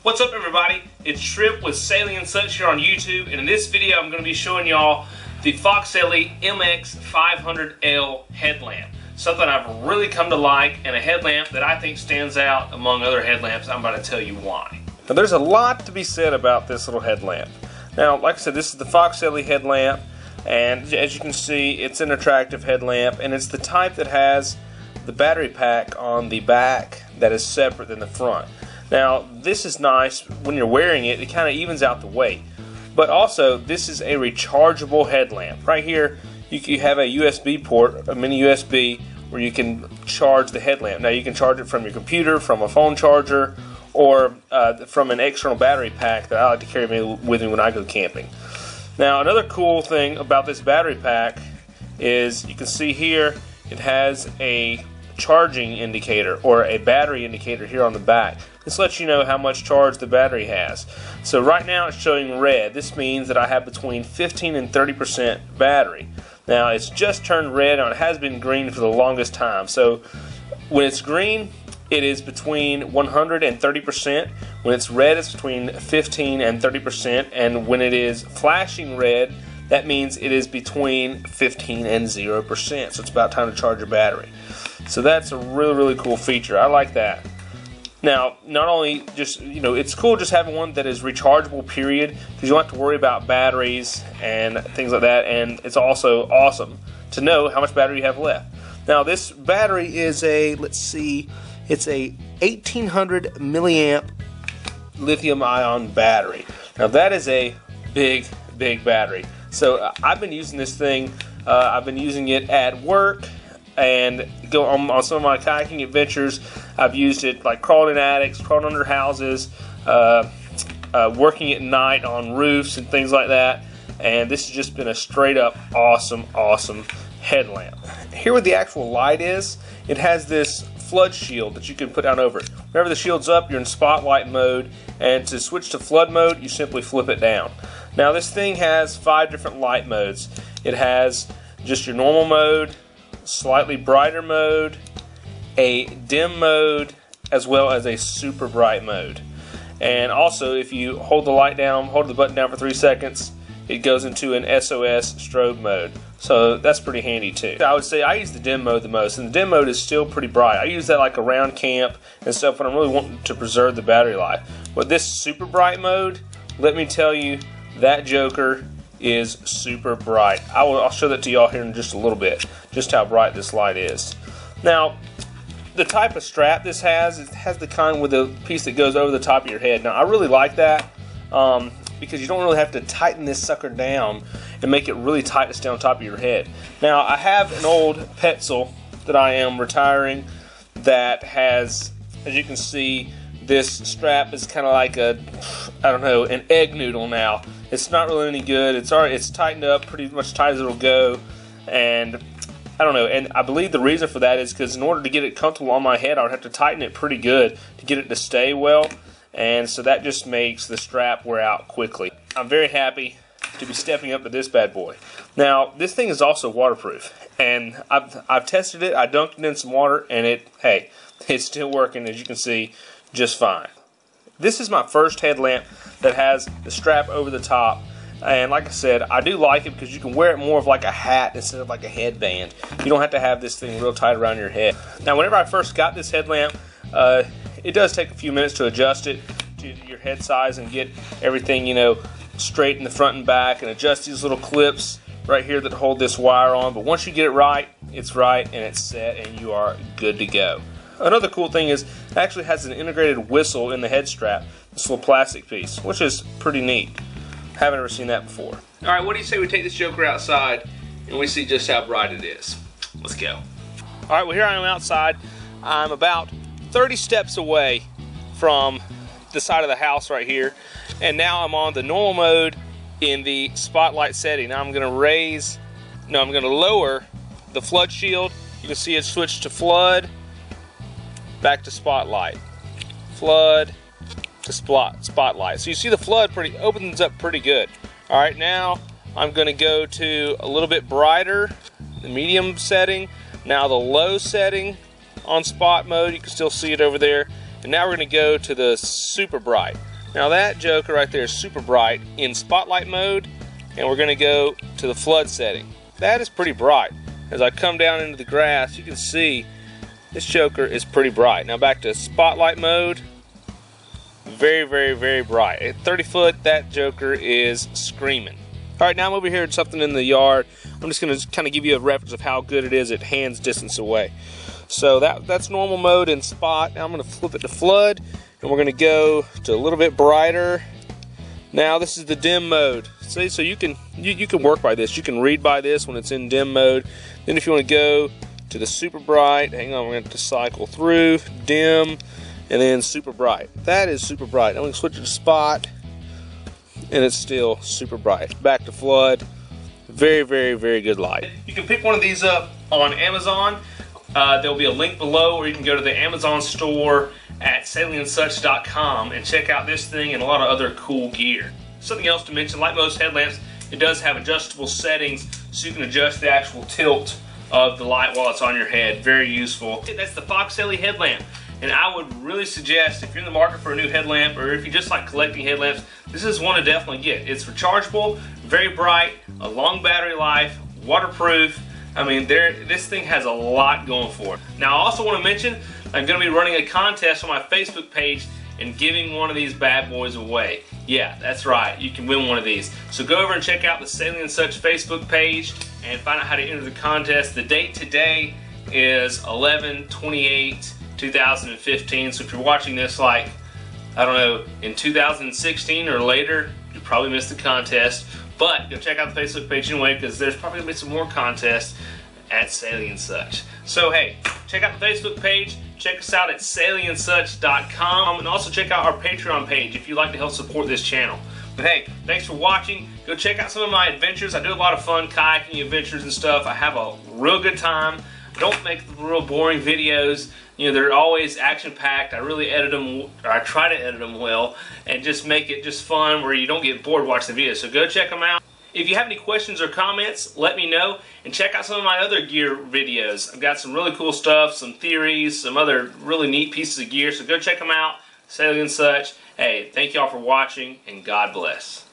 What's up everybody? It's Trip with Sailing and Such here on YouTube, and in this video I'm going to be showing y'all the Foxelli MX500L headlamp. Something I've really come to like, and a headlamp that I think stands out among other headlamps. I'm about to tell you why. Now there's a lot to be said about this little headlamp. Now like I said, this is the Foxelli headlamp, and as you can see it's an attractive headlamp, and it's the type that has the battery pack on the back that is separate than the front. Now this is nice when you're wearing it, it kind of evens out the weight. But also this is a rechargeable headlamp. Right here you have a USB port, a mini USB, where you can charge the headlamp. Now you can charge it from your computer, from a phone charger, or from an external battery pack that I like to carry with me when I go camping. Now another cool thing about this battery pack is you can see here it has a charging indicator, or a battery indicator here on the back. This lets you know how much charge the battery has. So right now it's showing red. This means that I have between 15 and 30% battery. Now it's just turned red, and it has been green for the longest time. So when it's green, it is between 100 and 30%. When it's red, it's between 15 and 30%. And when it is flashing red, that means it is between 15 and 0%. So it's about time to charge your battery. So that's a really cool feature. I like that. Now, not only just, it's cool just having one that is rechargeable, period, because you don't have to worry about batteries and things like that, and it's also awesome to know how much battery you have left. Now, this battery is a, let's see, it's a 1800 milliamp lithium-ion battery. Now, that is a big battery. So, I've been using this thing, I've been using it at work, and go on some of my kayaking adventures. I've used it like crawling in attics, crawling under houses, working at night on roofs and things like that. And this has just been a straight up awesome headlamp. Here where the actual light is, it has this flood shield that you can put down over it. Whenever the shield's up, you're in spotlight mode, and to switch to flood mode, you simply flip it down. Now this thing has 5 different light modes. It has just your normal mode, slightly brighter mode, a dim mode, as well as a super bright mode. And also, if you hold the light down, hold the button down for 3 seconds, it goes into an SOS strobe mode. So that's pretty handy too. I would say I use the dim mode the most, and the dim mode is still pretty bright. I use that like around camp and stuff when I'm really wanting to preserve the battery life. But this super bright mode, let me tell you, that joker is super bright. I'll show that to y'all here in just a little bit, just how bright this light is. Now, the type of strap this has, it has the kind with the piece that goes over the top of your head. Now, I really like that because you don't really have to tighten this sucker down and make it really tight to stay on top of your head. Now, I have an old Petzl that I am retiring that has, as you can see, this strap is kind of like a, I don't know, an egg noodle now. It's not really any good. It's tightened up pretty much tight as it'll go, and I don't know. And I believe the reason for that is because in order to get it comfortable on my head, I would have to tighten it pretty good to get it to stay well, and so that just makes the strap wear out quickly. I'm very happy to be stepping up to this bad boy. Now, this thing is also waterproof, and I've tested it. I dunked it in some water, and it's still working, as you can see, just fine. This is my first headlamp that has the strap over the top, and like I said, I do like it because you can wear it more of like a hat instead of like a headband. You don't have to have this thing real tight around your head. Now, whenever I first got this headlamp, it does take a few minutes to adjust it to your head size and get everything, straight in the front and back, and adjust these little clips right here that hold this wire on. But once you get it right, it's right and it's set, and you are good to go. Another cool thing is it actually has an integrated whistle in the head strap, this little plastic piece, which is pretty neat. Haven't ever seen that before. Alright, what do you say we take this joker outside and we see just how bright it is? Let's go. Alright, well here I am outside. I'm about 30 steps away from the side of the house right here, and now I'm on the normal mode in the spotlight setting. Now I'm going to lower the flood shield. You can see it switched to flood, back to spotlight, flood to spotlight. So you see the flood opens up pretty good. All right, now I'm going to go to a little bit brighter, the medium setting. Now the low setting on spot mode, you can still see it over there. And now we're going to go to the super bright. Now that joker right there is super bright in spotlight mode, and we're going to go to the flood setting. That is pretty bright. As I come down into the grass, you can see this joker is pretty bright. Now back to spotlight mode. Very, very, very bright. At 30 foot, that joker is screaming. Alright, now I'm over here at something in the yard. I'm just going to kind of give you a reference of how good it is at hands distance away. So that's normal mode in spot. Now I'm going to flip it to flood, and we're going to go to a little bit brighter. Now this is the dim mode. See, so you can work by this. You can read by this when it's in dim mode. Then if you want to go to the super bright, hang on, we're going to have to cycle through dim, and then super bright. That is super bright. I'm going to switch it to spot, and it's still super bright. Back to flood. Very, very, very good light. You can pick one of these up on Amazon. There'll be a link below, or you can go to the Amazon store at salientsuch.com and check out this thing and a lot of other cool gear. Something else to mention, like most headlamps, it does have adjustable settings so you can adjust the actual tilt of the light while it's on your head. Very useful. That's the Foxelli headlamp. And I would really suggest, if you're in the market for a new headlamp, or if you just like collecting headlamps, this is one to definitely get. It's rechargeable, very bright, a long battery life, waterproof. I mean, this thing has a lot going for it. Now, I also want to mention, I'm going to be running a contest on my Facebook page and giving one of these bad boys away. Yeah, that's right, you can win one of these. So go over and check out the Salient Such Facebook page and find out how to enter the contest. The date today is 11/28/2015, so if you're watching this like, I don't know, in 2016 or later, you probably missed the contest. But go check out the Facebook page anyway, because there's probably going to be some more contests at Salient Such. So hey, check out the Facebook page, check us out at salientsuch.com, and also check out our Patreon page if you'd like to help support this channel. But hey, thanks for watching. Go check out some of my adventures. I do a lot of fun kayaking adventures and stuff. I have a real good time. I don't make real boring videos. You know, they're always action-packed. I really edit them, or I try to edit them well, and just make it just fun where you don't get bored watching the videos. So go check them out. If you have any questions or comments, let me know, and check out some of my other gear videos. I've got some really cool stuff, some theories, some other really neat pieces of gear, so go check them out. Salient Such. Hey, thank y'all for watching, and God bless.